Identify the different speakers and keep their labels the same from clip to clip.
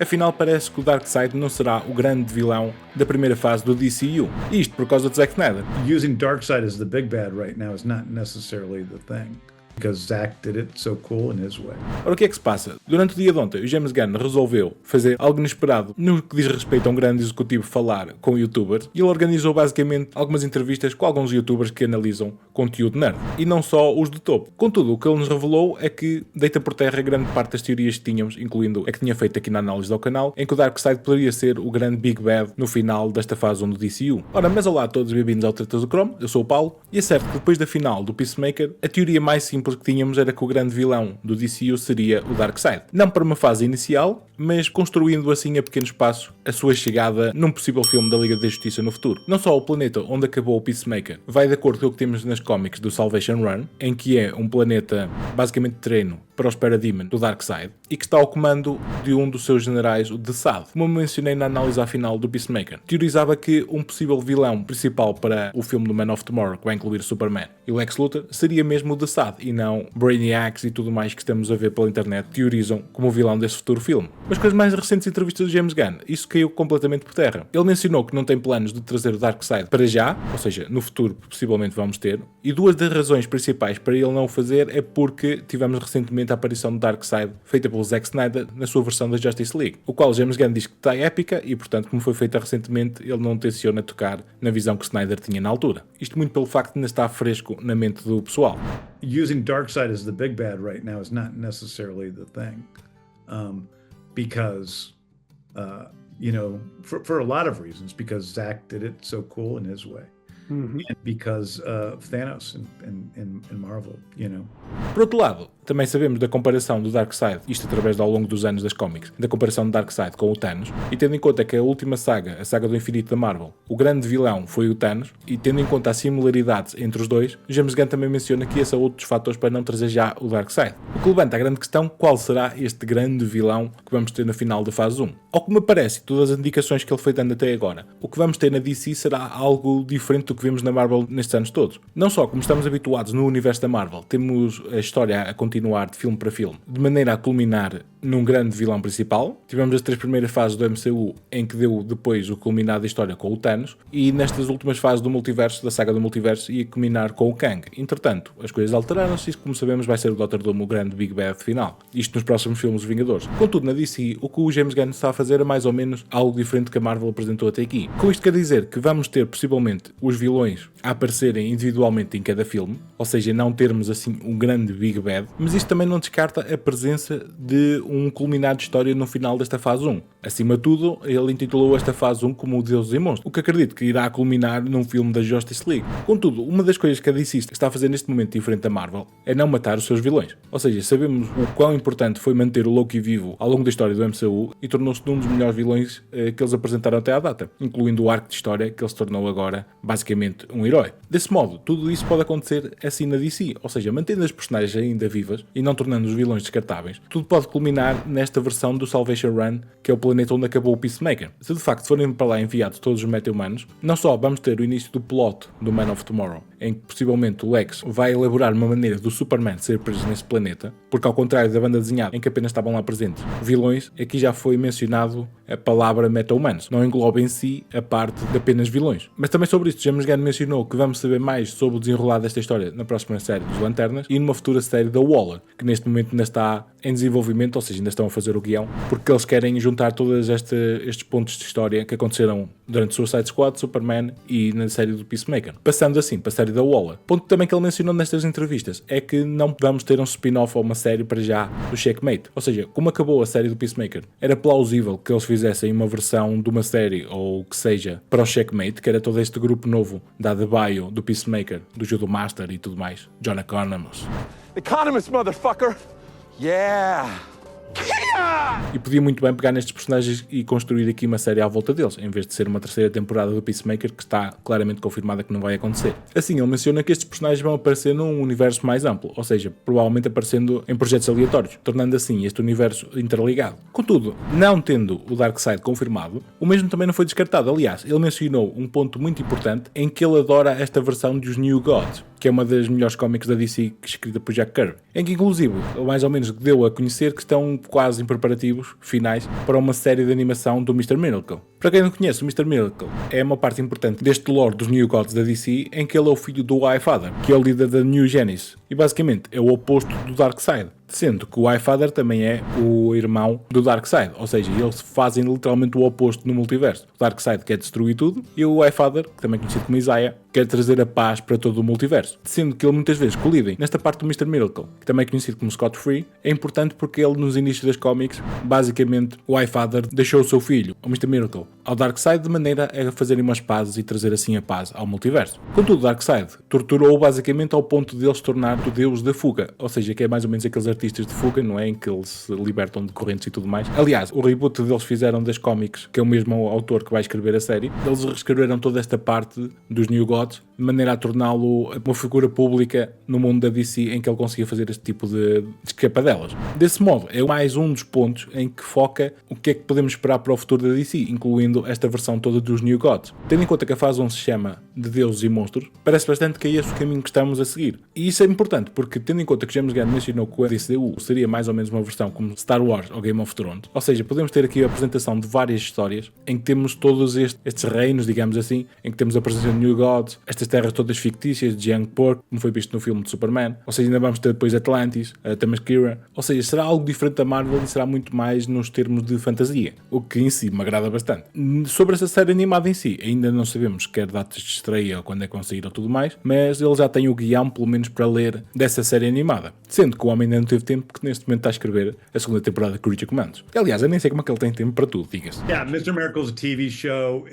Speaker 1: Afinal, parece que o Darkseid não será o grande vilão da primeira fase do DCU. Isto por causa de Zack Snyder.
Speaker 2: Using Darkseid as the big bad right now is not necessarily the thing. Because Zack did it so cool in his way.
Speaker 1: Ora, o que é que se passa? Durante o dia de ontem, o James Gunn resolveu fazer algo inesperado no que diz respeito a um grande executivo falar com youtubers, e ele organizou basicamente algumas entrevistas com alguns youtubers que analisam conteúdo nerd, e não só os de topo. Contudo, o que ele nos revelou é que deita por terra grande parte das teorias que tínhamos, incluindo a que tinha feito aqui na análise do canal, em que o Darkseid poderia ser o grande Big Bad no final desta fase 1 do DCU. Ora, mas olá a todos, bem-vindos ao Tretas do Chrome, eu sou o Paulo, e é certo que depois da final do Peacemaker, a teoria mais simples que tínhamos era que o grande vilão do DCU seria o Darkseid. Não para uma fase inicial, mas construindo assim a pequenos passos a sua chegada num possível filme da Liga da Justiça no futuro. Não só o planeta onde acabou o Peacemaker vai de acordo com o que temos nas cómics do Salvation Run, em que é um planeta basicamente de treino para os Parademon do Darkseid, e que está ao comando de um dos seus generais, o Desaad. Como eu mencionei na análise à final do Peacemaker, teorizava que um possível vilão principal para o filme do Man of Tomorrow, que vai incluir Superman e Lex Luthor, seria mesmo o Desaad, e não Brainiacs e tudo mais que estamos a ver pela internet teorizam como o vilão desse futuro filme. Mas com as mais recentes entrevistas do James Gunn, isso caiu completamente por terra. Ele mencionou que não tem planos de trazer o Darkseid para já, ou seja, no futuro possivelmente vamos ter, e duas das razões principais para ele não o fazer é porque tivemos recentemente a aparição do Darkseid feita pelo Zack Snyder na sua versão da Justice League, o qual James Gunn diz que está épica e, portanto, como foi feita recentemente, ele não tenciona tocar na visão que Snyder tinha na altura. Isto muito pelo facto de ainda estar fresco na mente do pessoal.
Speaker 2: Using Darkseid as the big bad right now is not necessarily the thing. Because, for a lot of reasons, because Zack did it so cool in his way. And because of Thanos in Marvel,
Speaker 1: Por outro lado, também sabemos da comparação do Darkseid, isto através ao longo dos anos das cómics, da comparação do Darkseid com o Thanos, e tendo em conta que a última saga, a saga do infinito da Marvel, o grande vilão foi o Thanos, e tendo em conta as similaridades entre os dois, James Gunn também menciona que esse é outro dos fatores para não trazer já o Darkseid. O que levanta a grande questão, qual será este grande vilão que vamos ter no final da fase 1? Ao que me parece, todas as indicações que ele foi dando até agora, o que vamos ter na DC será algo diferente do que vemos na Marvel nestes anos todos. Não só como estamos habituados no universo da Marvel, temos a história a continuar de filme para filme, de maneira a culminar num grande vilão principal. Tivemos as 3 primeiras fases do MCU, em que deu depois o culminar da história com o Thanos, e nestas últimas fases do multiverso, da saga do multiverso, ia culminar com o Kang. Entretanto, as coisas alteraram-se e, como sabemos, vai ser o Dr. Doom o grande Big Bad final. Isto nos próximos filmes dos Vingadores. Contudo, na DC, o que o James Gunn está a fazer é mais ou menos algo diferente do que a Marvel apresentou até aqui. Com isto quer dizer que vamos ter, possivelmente, os vilões a aparecerem individualmente em cada filme, ou seja, não termos assim um grande Big Bad, mas isto também não descarta a presença de um culminar de história no final desta fase 1. Acima de tudo, ele intitulou esta fase 1 como o Deus e Monstro, o que acredito que irá culminar num filme da Justice League. Contudo, uma das coisas que a DC está a fazer neste momento diferente da Marvel é não matar os seus vilões. Ou seja, sabemos o quão importante foi manter o Loki vivo ao longo da história do MCU e tornou-se um dos melhores vilões que eles apresentaram até à data, incluindo o arco de história que ele se tornou agora basicamente um herói. Desse modo, tudo isso pode acontecer assim na DC, ou seja, mantendo as personagens ainda vivas e não tornando os vilões descartáveis, tudo pode culminar nesta versão do Salvation Run, que é o planeta onde acabou o Peacemaker. Se de facto forem para lá enviados todos os meta-humanos, não só vamos ter o início do plot do Man of Tomorrow, em que possivelmente o Lex vai elaborar uma maneira do Superman ser preso nesse planeta, porque ao contrário da banda desenhada em que apenas estavam lá presentes vilões, aqui já foi mencionado a palavra meta-humanos, não engloba em si a parte de apenas vilões. Mas também sobre isto, James Gunn mencionou que vamos saber mais sobre o desenrolar desta história na próxima série dos Lanternas e numa futura série da Waller, que neste momento ainda está em desenvolvimento, ou seja, ainda estão a fazer o guião, porque eles querem juntar todos estes pontos de história que aconteceram durante Suicide Squad, Superman e na série do Peacemaker. Passando assim para a série da Waller. Ponto também que ele mencionou nestas entrevistas é que não vamos ter um spin-off ou uma série para já do Checkmate. Ou seja, como acabou a série do Peacemaker, era plausível que eles fizessem uma versão de uma série ou que seja para o Checkmate, que era todo este grupo novo da The Bio, do Peacemaker, do Judo Master e tudo mais. John Economos.
Speaker 3: Economist, motherfucker! Yeah!
Speaker 1: E podia muito bem pegar nestes personagens e construir aqui uma série à volta deles, em vez de ser uma terceira temporada do Peacemaker, que está claramente confirmada que não vai acontecer. Assim, ele menciona que estes personagens vão aparecer num universo mais amplo, ou seja, provavelmente aparecendo em projetos aleatórios, tornando assim este universo interligado. Contudo, não tendo o Darkseid confirmado, o mesmo também não foi descartado. Aliás, ele mencionou um ponto muito importante em que ele adora esta versão dos New Gods. que é uma das melhores cómics da DC escrita por Jack Kirby, em que inclusive mais ou menos deu a conhecer que estão quase em preparativos finais para uma série de animação do Mr. Miracle. Para quem não conhece, o Mr. Miracle é uma parte importante deste lore dos New Gods da DC, em que ele é o filho do Highfather, que é o líder da New Genesis, e basicamente é o oposto do Darkseid, sendo que o Highfather também é o irmão do Darkseid, ou seja, eles fazem literalmente o oposto no multiverso. O Darkseid quer destruir tudo e o Highfather, que também é conhecido como Isaiah, quer trazer a paz para todo o multiverso, sendo que ele muitas vezes colidem. Nesta parte do Mr. Miracle, que também é conhecido como Scott Free, é importante porque ele nos inícios das cómics, basicamente o Highfather deixou o seu filho, o Mr. Miracle, ao Darkseid de maneira a fazerem umas pazes e trazer assim a paz ao multiverso. Contudo, o Darkseid torturou basicamente ao ponto de ele se tornar o deus da fuga, ou seja, que é mais ou menos aqueles artistas de fuga, não é? Em que eles se libertam de correntes e tudo mais. Aliás, o reboot deles fizeram das cómics, que é o mesmo autor que vai escrever a série, eles reescreveram toda esta parte dos New Gods, de maneira a torná-lo uma figura pública no mundo da DC em que ele conseguia fazer este tipo de escapadelas. Desse modo, é mais um dos pontos em que foca o que é que podemos esperar para o futuro da DC, incluindo esta versão toda dos New Gods. Tendo em conta que a fase 11 se chama de Deuses e Monstros, parece bastante que é esse o caminho que estamos a seguir. E isso é importante, porque tendo em conta que James Gunn mencionou que o DCU seria mais ou menos uma versão como Star Wars ou Game of Thrones, ou seja, podemos ter aqui a apresentação de várias histórias em que temos todos estes reinos, digamos assim, em que temos a presença de New Gods, estas terras todas fictícias de Young Pork, como foi visto no filme de Superman, ou seja, ainda vamos ter depois Atlantis, Themyscira, ou seja, será algo diferente da Marvel e será muito mais nos termos de fantasia, o que em si me agrada bastante. Sobre essa série animada em si, ainda não sabemos quer datas de estreia ou quando é que vão sair ou tudo mais, mas ele já tem o guião, pelo menos para ler, dessa série animada, sendo que o homem ainda não teve tempo, porque neste momento está a escrever a segunda temporada de Creature Commandos. Aliás, eu nem sei como é que ele tem tempo para tudo, diga-se.
Speaker 2: Yeah, Mr. Miracle's a TV show.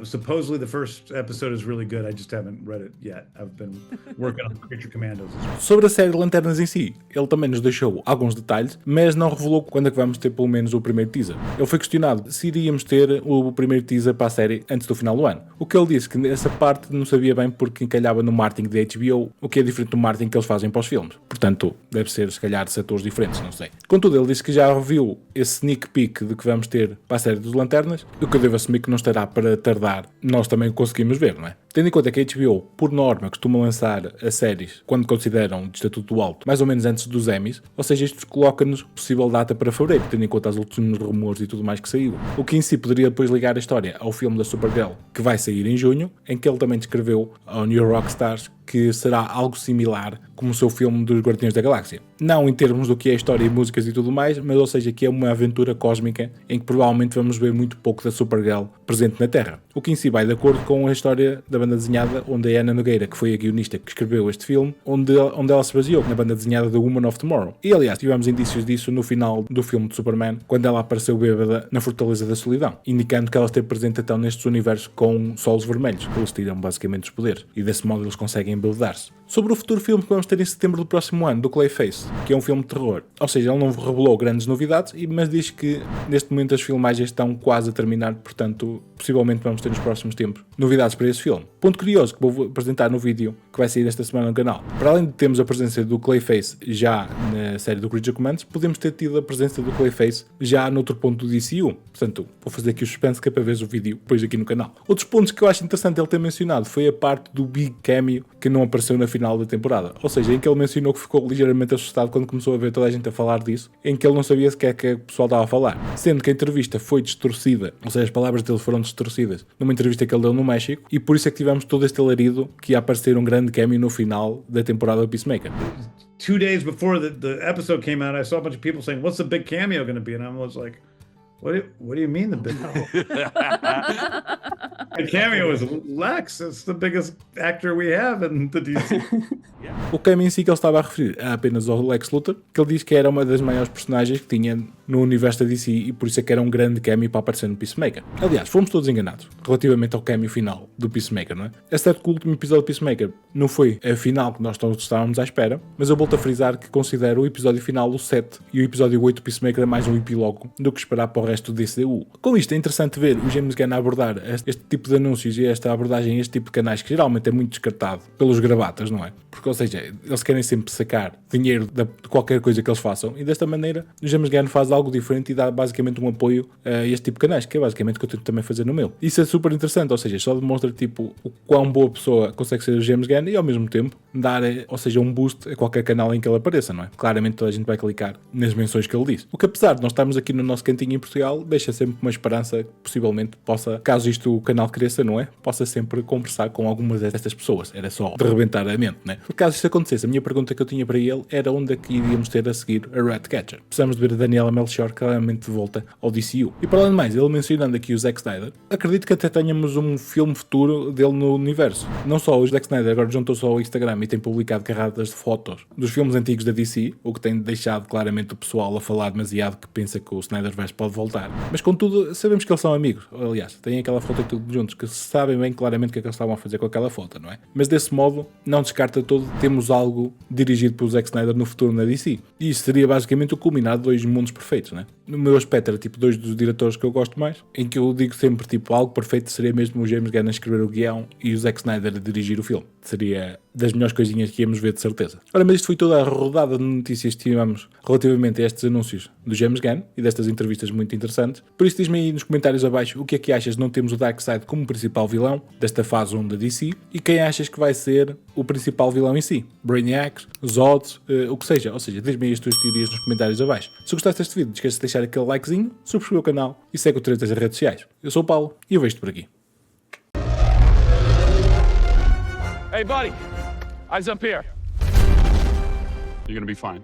Speaker 2: Supposedly the first episode is really good. I just haven't read it yet. I've been working on Creature Commandos.
Speaker 1: Sobre a série de Lanternas em si, ele também nos deixou alguns detalhes, mas não revelou quando é que vamos ter pelo menos o primeiro teaser. Ele foi questionado se iríamos ter o primeiro teaser para a série antes do final do ano. O que ele disse que essa parte não sabia bem porque encalhava no marketing da HBO, o que é diferente do marketing que eles fazem para os filmes. Portanto, deve ser se calhar de setores diferentes, não sei. Contudo, ele disse que já viu esse sneak peek de que vamos ter para a série dos Lanternas, o que eu devo assumir que não estará para tardar. Nós também conseguimos ver, não é? Tendo em conta que a HBO, por norma, costuma lançar as séries quando consideram de estatuto alto, mais ou menos antes dos Emmys, ou seja, isto coloca-nos possível data para fevereiro, tendo em conta os últimos rumores e tudo mais que saiu. O que em si poderia depois ligar a história ao filme da Supergirl, que vai sair em junho, em que ele também descreveu ao New Rockstars que será algo similar como o seu filme dos Guardiões da Galáxia. Não em termos do que é história e músicas e tudo mais, mas ou seja, que é uma aventura cósmica em que provavelmente vamos ver muito pouco da Supergirl presente na Terra. O que em si vai de acordo com a história da banda desenhada, onde a Ana Nogueira, que foi a guionista que escreveu este filme, onde ela se baseou na banda desenhada The Woman of Tomorrow. E aliás, tivemos indícios disso no final do filme de Superman, quando ela apareceu bêbada na Fortaleza da Solidão, indicando que ela esteve presente então nestes universos com solos vermelhos, que eles tiram basicamente os poderes, e desse modo eles conseguem embelezar-se. Sobre o futuro filme que vamos ter em setembro do próximo ano, do Clayface, que é um filme de terror. Ou seja, ele não revelou grandes novidades, mas diz que neste momento as filmagens estão quase a terminar, portanto, possivelmente vamos ter nos próximos tempos novidades para esse filme. Ponto curioso que vou apresentar no vídeo que vai sair esta semana no canal. Para além de termos a presença do Clayface já na série do Creature Commands, podemos ter tido a presença do Clayface já noutro ponto do DCU. Portanto, vou fazer aqui o suspense que é para ver o vídeo depois aqui no canal. Outros pontos que eu acho interessante ele ter mencionado foi a parte do Big Cameo que não apareceu na final da temporada. Ou seja, em que ele mencionou que ficou ligeiramente assustado quando começou a ver toda a gente a falar disso, em que ele não sabia sequer que o pessoal estava a falar. Sendo que a entrevista foi distorcida, ou seja, as palavras dele foram distorcidas numa entrevista que ele deu no México, e por isso é que tivemos todo este alarido que ia aparecer um grande cameo no final da temporada do Peacemaker.
Speaker 2: 2 days before the episode came out, I saw a bunch of people saying, "What's the big cameo going to be?" And I was like, What do you mean the big? The cameo is Lex. It's the biggest actor we have in the DC.
Speaker 1: O cameo em si que ele estava a referir é apenas ao Lex Luthor, que ele diz que era uma das maiores personagens que tinha no universo da DC e por isso é que era um grande cameo para aparecer no Peacemaker. Aliás, fomos todos enganados relativamente ao cameo final do Peacemaker, não é? É certo que o último episódio do Peacemaker não foi a final que nós todos estávamos à espera, mas eu volto a frisar que considero o episódio final, o 7, e o episódio 8 do Peacemaker mais um epílogo do que esperar para o resto do DCU. Com isto é interessante ver o James Gunn a abordar este tipo de anúncios e esta abordagem, este tipo de canais que geralmente é muito descartado pelos gravatas, não é? Porque, ou seja, eles querem sempre sacar dinheiro de qualquer coisa que eles façam e desta maneira o James Gunn faz algo algo diferente e dar basicamente um apoio a este tipo de canais, que é basicamente o que eu tento também fazer no meu. Isso é super interessante, ou seja, só demonstra tipo o quão boa pessoa consegue ser o James Gunn e ao mesmo tempo dar, ou seja, um boost a qualquer canal em que ele apareça, não é? Claramente toda a gente vai clicar nas menções que ele diz. O que apesar de nós estarmos aqui no nosso cantinho em Portugal, deixa sempre uma esperança que possivelmente possa, caso isto o canal cresça, não é? Possa sempre conversar com algumas destas pessoas. Era só de rebentar a mente, não é? Por caso isto acontecesse, a minha pergunta que eu tinha para ele era onde é que iríamos ter a seguir a Ratcatcher. Precisamos de ver a Daniela Melchior claramente de volta ao DCU. E para além de mais, ele mencionando aqui o Zack Snyder, acredito que até tenhamos um filme futuro dele no universo. Não só o Zack Snyder agora juntou-se ao Instagram e tem publicado carradas de fotos dos filmes antigos da DC, o que tem deixado claramente o pessoal a falar demasiado que pensa que o Snyderverse pode voltar. Mas contudo, sabemos que eles são amigos. Aliás, têm aquela foto e tudo juntos, que sabem bem claramente o que é que eles estavam a fazer com aquela foto, não é? Mas desse modo, não descarta todo, temos algo dirigido por Zack Snyder no futuro na DC. E isso seria basicamente o culminar de dois mundos perfeitos, não é? No meu aspecto era tipo dois dos diretores que eu gosto mais, em que eu digo sempre tipo algo perfeito seria mesmo o James Gunn a escrever o guião e o Zack Snyder a dirigir o filme. Seria das melhores coisinhas que íamos ver de certeza. Ora, mas isto foi toda a rodada de notícias que tivemos relativamente a estes anúncios do James Gunn e destas entrevistas muito interessantes. Por isso diz-me aí nos comentários abaixo o que é que achas de não termos o Darkseid como principal vilão desta fase 1 da DC e quem achas que vai ser o principal vilão em si. Brainiac, Zod, o que seja. Ou seja, diz-me aí as tuas teorias nos comentários abaixo. Se gostaste deste vídeo, não esqueças de deixar aquele likezinho, subscrever o canal e segue o Tretas nas redes sociais. Eu sou o Paulo e eu vejo-te por aqui.
Speaker 3: Hey, buddy, eyes up here.
Speaker 4: You're gonna be fine.